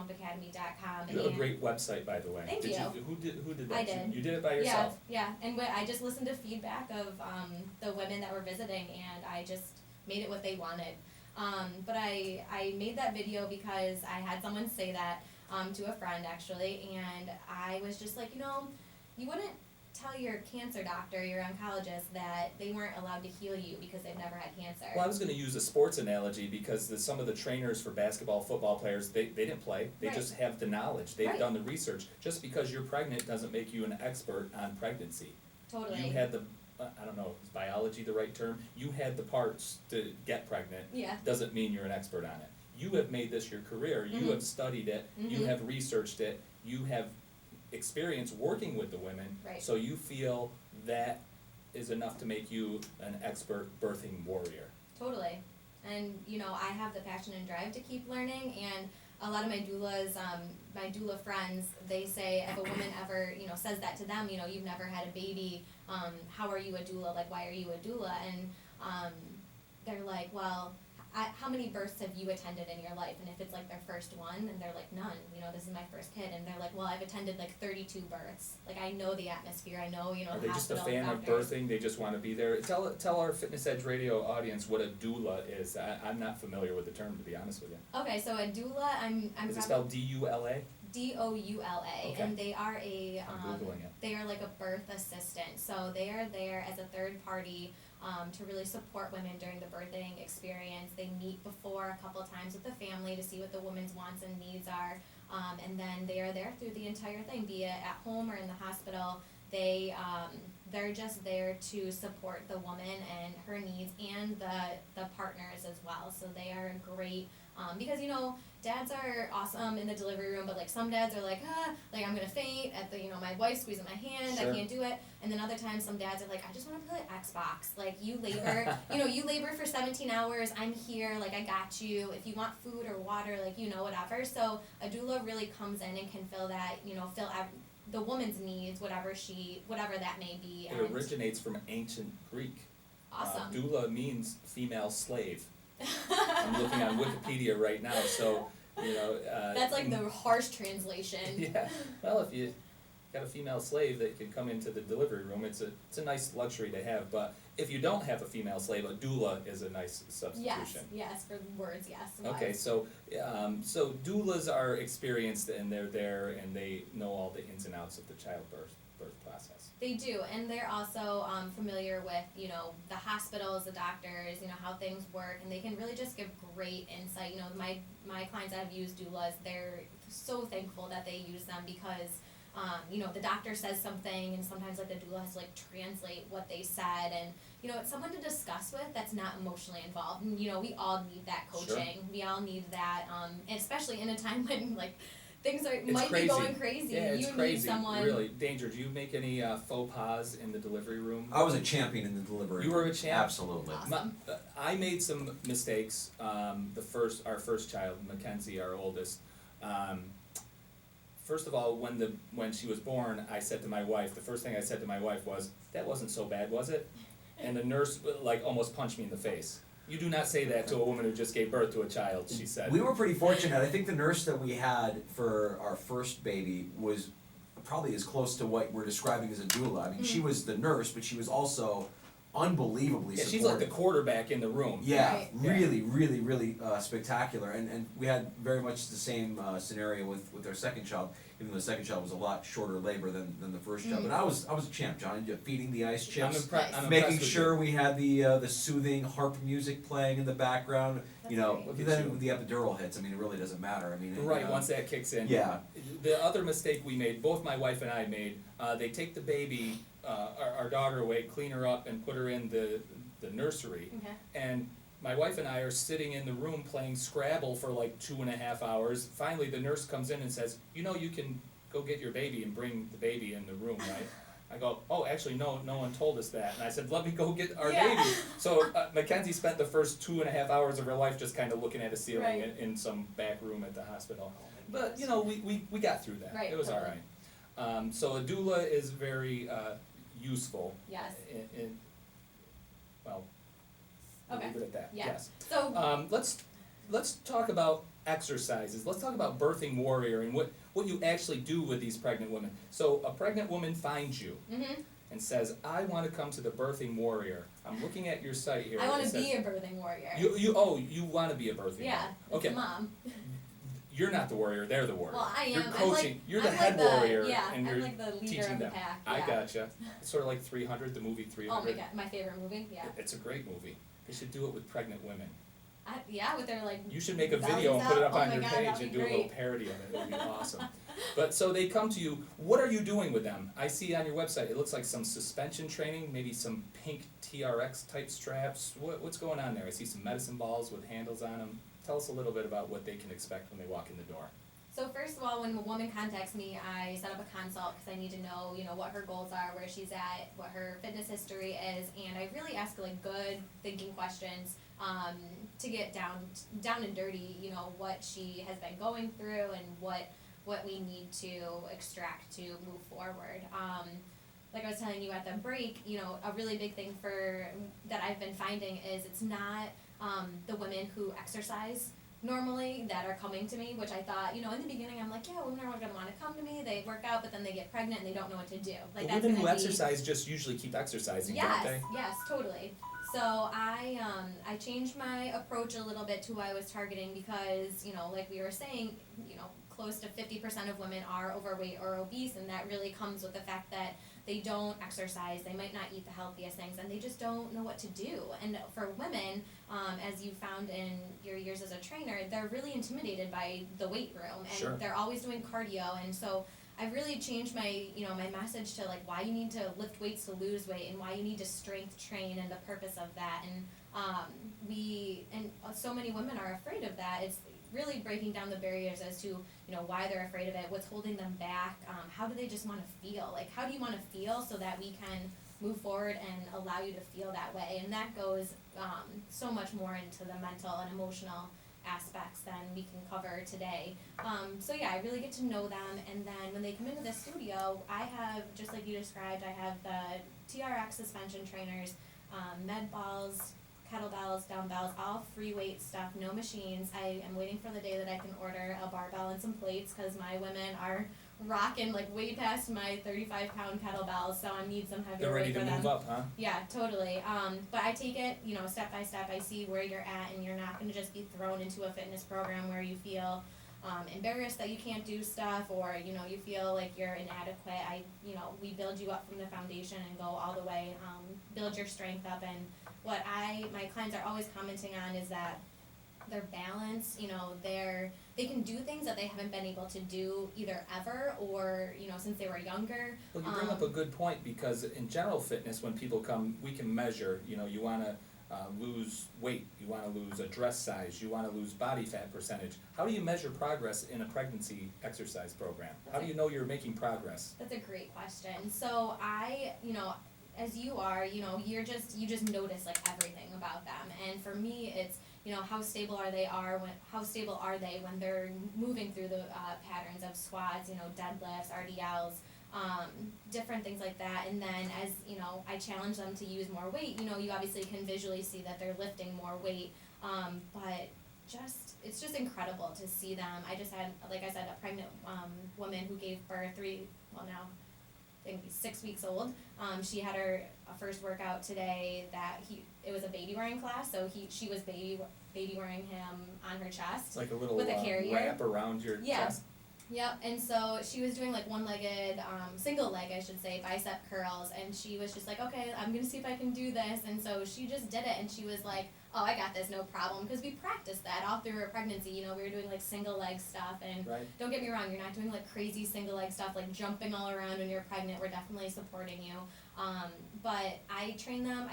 triumphacademy.com. You have a great website, by the way. Thank you. Who did that? I did. You did it by yourself? Yeah, and I just listened to feedback of the women that were visiting, and I just made it what they wanted. But I made that video because I had someone say that to a friend, actually, and I was just like, you wouldn't tell your cancer doctor, your oncologist, that they weren't allowed to heal you because they've never had cancer. Well, I was going to use a sports analogy because some of the trainers for basketball, football players, they didn't play. They Right. just have the knowledge. They've Right. done the research. Just because you're pregnant doesn't make you an expert on pregnancy. Totally. You had I don't know, is biology the right term? You had the parts to get pregnant. Yeah. Doesn't mean you're an expert on it. You have made this your career. You Mhm. have studied it. You Mhm. have researched it. You have experience working with the women. Right. So you feel that is enough to make you an expert birthing warrior. Totally. And, I have the passion and drive to keep learning, and a lot of my doulas, my doula friends, they say if a woman ever, says that to them, you've never had a baby, how are you a doula? Like, why are you a doula? And they're like, well, how many births have you attended in your life? And if it's like their first one, and they're like, none, this is my first kid. And they're like, well, I've attended like 32 births. Like, I know the atmosphere, I know, Are the they just a hospital, fan of doctors. birthing? They just want to be there. Tell our Fitness Edge Radio audience what a doula is. I'm not familiar with the term, to be honest with you. Okay, so a doula, I'm Is it spelled D-U-L-A? DOULA, Okay. and they are I'm Googling it. they are like a birth assistant. So they are there as a third party to really support women during the birthing experience. They meet before a couple of times with the family to see what the woman's wants and needs are, and then they are there through the entire thing, be it at home or in the hospital. They're just there to support the woman and her needs and the partners as well. So they are great because dads are awesome in the delivery room, but like some dads are like I'm gonna faint at the my wife squeezing my hand, Sure. I can't do it. And then other times some dads are like, I just want to play Xbox. Like, you labor, you labor for 17 hours. I'm here. Like, I got you. If you want food or water, like, whatever. So a doula really comes in and can fill that, fill the woman's needs, whatever that may be. It originates from ancient Greek. Awesome. Doula means female slave. I'm looking on Wikipedia right now, so That's like the harsh translation. Yeah. Well, if you got a female slave that can come into the delivery room, it's a nice luxury to have. But if you don't have a female slave, a doula is a nice substitution. Yes, for words, yes. Okay, so doulas are experienced and they're there and they know all the ins and outs of the childbirth process. They do, and they're also familiar with, the hospitals, the doctors, how things work, and they can really just give great insight. My clients that have used doulas, they're so thankful that they use them because, the doctor says something, and sometimes like the doula has to like translate what they said, and it's someone to discuss with that's not emotionally involved. And, we all need that coaching. Sure. We all need that, especially in a time when like things might be going crazy. Yeah, it's you crazy. Need someone. Really, Danger. Do you make any faux pas in the delivery room? I was a champion in the delivery room. You were a champ? Absolutely. Awesome. I made some mistakes. Our first child, Mackenzie, our oldest. First of all, when she was born, I said to my wife, the first thing I said to my wife was, "That wasn't so bad, was it?" And the nurse almost punched me in the face. "You do not say that to a woman who just gave birth to a child," she said. We were pretty fortunate. I think the nurse that we had for our first baby was probably as close to what we're describing as a doula. I mean, she was the nurse, but she was also unbelievably supportive. She's like the quarterback in the room. Yeah, Right. really spectacular. And we had very much the same scenario with our second child, even though the second child was a lot shorter labor than the first child. But I was a champ, John, feeding the ice chips, I'm making impressed sure with we had the soothing harp music playing in the background. That's great. Then when the epidural hits, I mean, it really doesn't matter. I mean, Right, once that kicks in. Yeah. The other mistake we made, both my wife and I made, they take the baby, our daughter away, clean her up, and put her in the nursery. Okay. And my wife and I are sitting in the room playing Scrabble for like 2.5 hours. Finally, the nurse comes in and says, "You can go get your baby and bring the baby in the room, right?" I go, "Oh, actually, no one told us that." And I said, "Let me go get our baby." So Mackenzie spent the first 2.5 hours of her life just kind of looking at a ceiling in some back room at the hospital. But, we got through that. Right, It was totally. all right. So a doula is very useful. Yes. Well, Okay. leave it at that. Yeah. Yes. So Let's talk about exercises. Let's talk about Birthing Warrior and what you actually do with these pregnant women. So a pregnant woman finds you Mm-hmm. and says, I want to come to the Birthing Warrior. I'm looking at your site here. I want It to says- be a birthing warrior. You want to be a birthing Yeah, warrior. it's Okay. a mom. You're not the warrior, they're the warrior. Well, I am. You're I'm coaching, like, you're the I'm head like warrior yeah, and I'm you're like the leader teaching of the them. pack. I Yeah. gotcha. It's sort of like 300, the movie 300. Oh my god, my favorite movie. Yeah. It's a great movie. They should do it with pregnant women. Yeah, with their like. You should make a bellies video and put it out. up Oh on my your God, page that'd and be do a little great. parody of it. It would be awesome. But so they come to you. What are you doing with them? I see on your website it looks like some suspension training, maybe some pink TRX type straps. What's going on there? I see some medicine balls with handles on them. Tell us a little bit about what they can expect when they walk in the door. So first of all, when a woman contacts me, I set up a consult because I need to know, what her goals are, where she's at, what her fitness history is, and I really ask like good thinking questions to get down and dirty, what she has been going through and what we need to extract to move forward. Like I was telling you at the break, a really big thing that I've been finding is it's not the women who exercise normally that are coming to me, which I thought, in the beginning I'm like, yeah, women are going to want to come to me, they work out, but then they get pregnant and they don't know what to do. Like The that's women who gonna be, exercise just usually keep exercising, yes, don't they? yes, totally. So I changed my approach a little bit to who I was targeting because, like we were saying, close to 50% of women are overweight or obese, and that really comes with the fact that they don't exercise, they might not eat the healthiest things, and they just don't know what to do. And for women, as you found in your years as a trainer, they're really intimidated by the weight room, and Sure. they're always doing cardio, and so I've really changed my, my message to like why you need to lift weights to lose weight and why you need to strength train and the purpose of that. And so many women are afraid of that. It's really breaking down the barriers as to, why they're afraid of it, what's holding them back, how do they just want to feel? Like, how do you want to feel so that we can move forward and allow you to feel that way? And that goes so much more into the mental and emotional aspects than we can cover today. So yeah, I really get to know them, and then when they come into the studio, I have, just like you described, I have the TRX suspension trainers, med balls, kettlebells, dumbbells, all free weight stuff, no machines. I am waiting for the day that I can order a barbell and some plates because my women are rocking like way past my 35-pound kettlebells, so I need some heavier They're ready weight to for them. move up, huh? Yeah, totally. But I take it, step by step. I see where you're at, and you're not going to just be thrown into a fitness program where you feel embarrassed that you can't do stuff, or you feel like you're inadequate. We build you up from the foundation and go all the way, build your strength up. And what my clients are always commenting on is that their balance, they can do things that they haven't been able to do either ever or, since they were younger. Well, you bring up a good point, because in general fitness, when people come, we can measure, you wanna lose weight, you wanna lose a dress size, you wanna lose body fat percentage. How do you measure progress in a pregnancy exercise program? How do you know you're making progress? That's a great question. So as you are, you just notice like everything about them. And for me, it's, how stable are they when they're moving through the patterns of squats, deadlifts, RDLs, different things like that. And then as, I challenge them to use more weight, you obviously can visually see that they're lifting more weight. But it's just incredible to see them. I just had, like I said, a pregnant woman who gave birth I think he's 6 weeks old. She had her first workout today it was a baby wearing class, so she was baby wearing him on her chest. It's like a little with a carrier. wrap around your chest. Yep, and so she was doing like one-legged, single leg, I should say, bicep curls, and she was just like, okay, I'm gonna see if I can do this, and so she just did it, and she was like, oh, I got this, no problem, because we practiced that all through her pregnancy. We were doing like single leg stuff, and Right. don't get me wrong, you're not doing like crazy single leg stuff, like jumping all around when you're pregnant. We're definitely supporting you, but I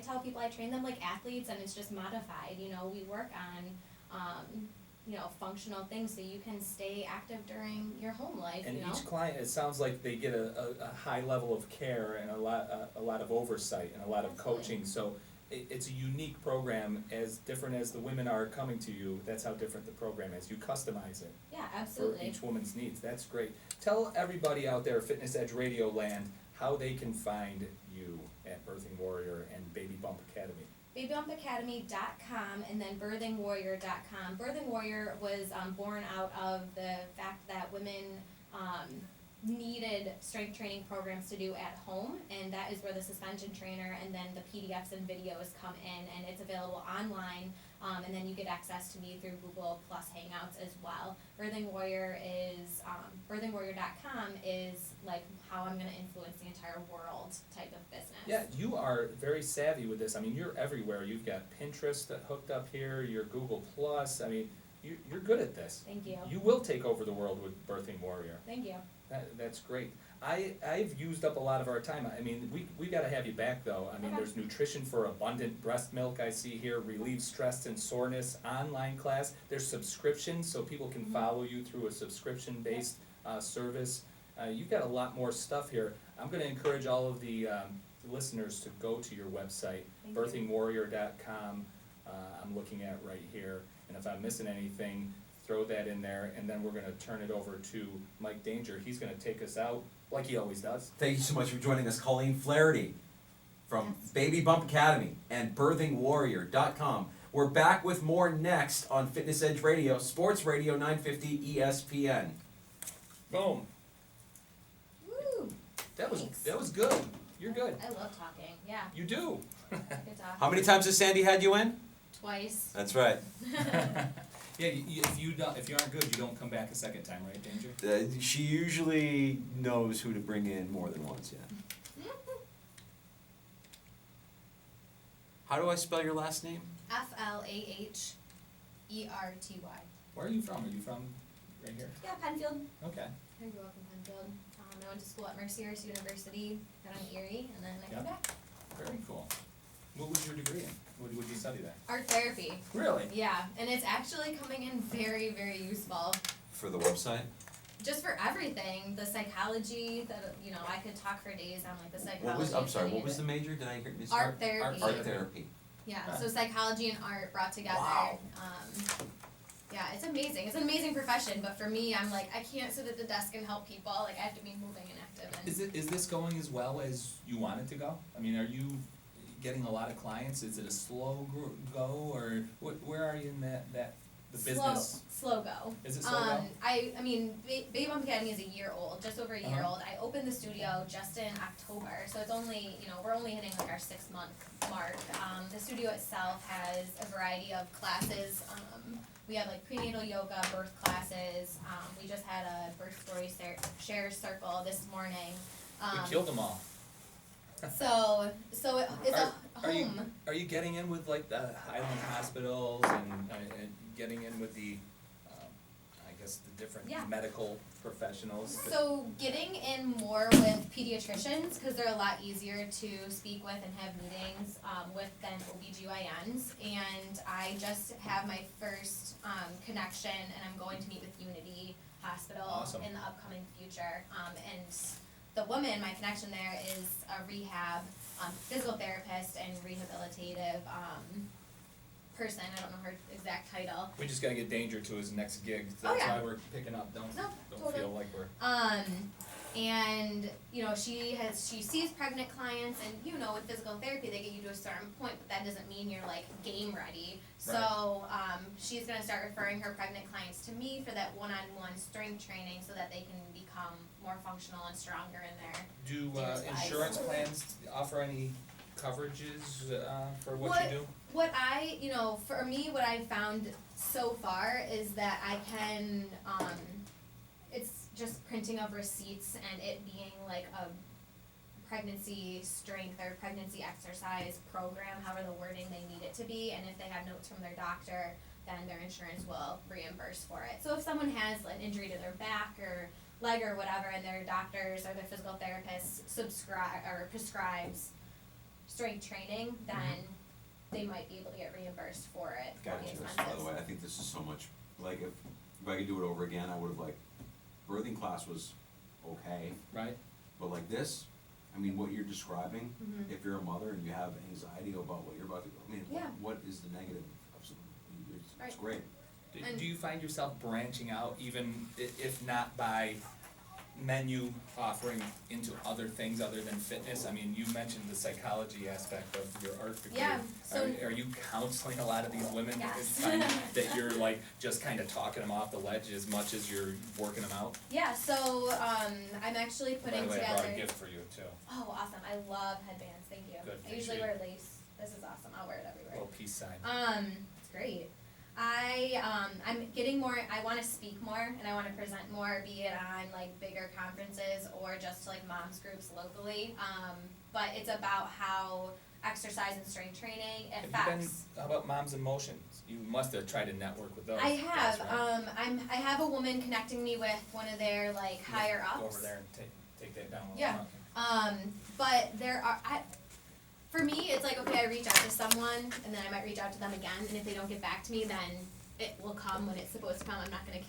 tell people I train them like athletes, and it's just modified. We work on functional things so you can stay active during your home life. And each client, it sounds like they get a high level of care and a lot of oversight and a lot of Absolutely. coaching. So it's a unique program, as different as the women are coming to you. That's how different the program is. You customize it Yeah, for absolutely. each woman's needs. That's great. Tell everybody out there, Fitness Edge Radio land, how they can find you at Birthing Warrior and Baby Bump Academy. babybumpacademy.com and then birthingwarrior.com. Birthing Warrior was born out of the fact that women needed strength training programs to do at home, and that is where the suspension trainer and then the PDFs and videos come in, and it's available online, and then you get access to me through Google Plus Hangouts as well. Birthing Warrior is, birthingwarrior.com is like how I'm gonna influence the entire world type of business. Yeah, you are very savvy with this. I mean, you're everywhere. You've got Pinterest that hooked up here, your Google Plus. I mean, you're good at this. Thank you. You will take over the world with Birthing Warrior. Thank you. That's great. I've used up a lot of our time. I mean, we gotta have you back though. I mean, Okay. there's nutrition for abundant breast milk I see here, relieve stress and soreness, online class. There's subscriptions, so people can follow you through a subscription-based service. You've got a lot more stuff here. I'm gonna encourage all of the listeners to go to your website, Thank you. birthingwarrior.com. I'm looking at right here, and if I'm missing anything, throw that in there, and then we're gonna turn it over to Mike Danger. He's gonna take us out, like he always does. Thank you so much for joining us, Colleen Flaherty from Yes. Baby Bump Academy and birthingwarrior.com. We're back with more next on Fitness Edge Radio, Sports Radio 950 ESPN. Boom. Woo! That was Thanks. good. You're good. I love talking, yeah, You do. good talk. How many times has Sandy had you in? Twice. That's right. Yeah, if you aren't good, you don't come back a second time, right, Danger? She usually knows who to bring in more than once, yeah. How do I spell your last name? Flaherty. Where are you from? Are you from right here? Yeah, Penfield. Okay. I grew up in Penfield. I went to school at Mercyhurst University, got on Erie, and then I came Yeah. back. Very cool. What was your degree in? What did you study there? Art therapy. Really? Yeah, and it's actually coming in very, very useful. For the website? Just for everything, the psychology that, I could talk for days on like the psychology. What was, I'm sorry, of what was the it. major? Did I hear you Art therapy. Art therapy. Yeah, Huh. so psychology and art brought together. Wow. Yeah, it's amazing. It's an amazing profession, but for me, I'm like, I can't sit at the desk and help people. Like, I have to be moving and active. And Is this going as well as you want it to go? I mean, are you getting a lot of clients? Is it a slow go, or where are you in the business? Slow go. Is it slow go? I mean, Baby Bump Academy is a year old, just over a year Uh-huh. old. I opened the studio just in October, so it's only, we're only hitting like our 6-month mark. The studio itself has a variety of classes. We have like prenatal yoga, birth classes. We just had a birth story share circle this morning. We killed them all. So it's a home. Are you getting in with like the Highland hospitals and getting in with the, I guess the different Yeah. medical professionals? So getting in more with pediatricians, because they're a lot easier to speak with and have meetings with than OBGYNs. And I just have my first connection, and I'm going to meet with Unity Hospital Awesome. in the upcoming future. And the woman, my connection there is a rehab physical therapist and rehabilitative person. I don't know her exact title. We just gotta get Danger to his next gig. Oh, That's yeah. why we're picking up. Don't Totally. feel like we're. And she sees pregnant clients, and with physical therapy they get you to a certain point, but that doesn't mean you're like game ready. So she's gonna start referring her pregnant clients to me for that one-on-one strength training, so that they can become more functional and stronger in their. Do Danger's life. insurance plans offer any coverages for what you do? What for me, what I've found so far is that I can, it's just printing of receipts and it being like a pregnancy strength or pregnancy exercise program, however the wording they need it to be, and if they have notes from their doctor, then their insurance will reimburse for it. So if someone has an injury to their back or leg or whatever, and their doctors or their physical therapists prescribes strength training, then they might be able to get reimbursed for it. For the Gotcha. expenses. By the way, I think this is so much, like, if I could do it over again, I would've birthing class was okay, Right? but like this, I mean, what you're describing, Mhm. if you're a mother and you have anxiety about what you're about to go, I mean, Yeah. what is the negative of something? It's Right. great. And- Do you find yourself branching out, even if not by menu offering into other things other than fitness? I mean, you mentioned the psychology aspect of your art degree. Yeah, so- Are you counseling a lot of these women? Yes. It's kind of that you're like just kind of talking them off the ledge as much as you're working them out? Yeah, so I'm actually putting By the way, together. I brought a gift for you too. Oh, awesome! I love headbands. Thank you. Good, I usually appreciate wear lace. This is awesome. I'll wear it everywhere. Little peace sign. It's great. I'm getting more. I want to speak more and I want to present more, be it on like bigger conferences or just to like moms groups locally. But it's about how exercise and strength training Have affects. you been, how about Moms in Motion? You must have tried to network with those. I have. guys, right? I have a woman connecting me with one of their like higher ups. Go over there and take that down. Yeah. But there are, for me, it's like, okay, I reach out to someone, and then I might reach out to them again, and if they don't get back to me, then it will come when it's supposed to come. I'm not gonna